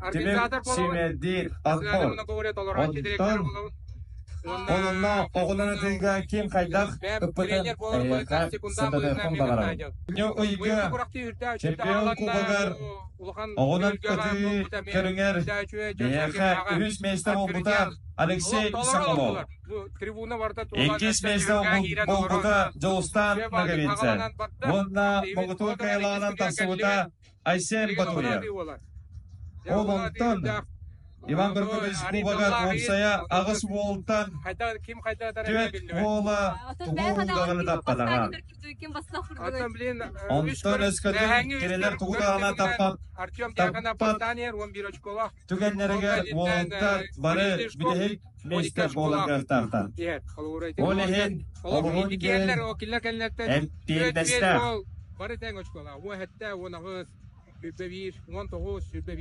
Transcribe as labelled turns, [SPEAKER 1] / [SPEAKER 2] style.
[SPEAKER 1] Организатор
[SPEAKER 2] Симедир Акбор. Онунна оғыланы тыйга кем қайдақ үппітін әйеқа сәбәдәтін бағарау. Ойға чемпион кубагар оғылан өті көріңер әйеқа үз мейсті болбұта Алексей Исамолов. Екес мейсті болбұта Жолстан Наговицен. Онна Могутуа кайлағынан тақсыбыта Айсен Батуя. Олонтын Иван Григорьевич Кубагар Олсая ағыс болтан төт ола тұғылдағыны таппадаған. Онтан өскөтін керелер тұғылдағына таппат түгенлерге олонтан бары бүдехек мейстер болын ғыртартан. Олеген олығын ген әмтейдесті.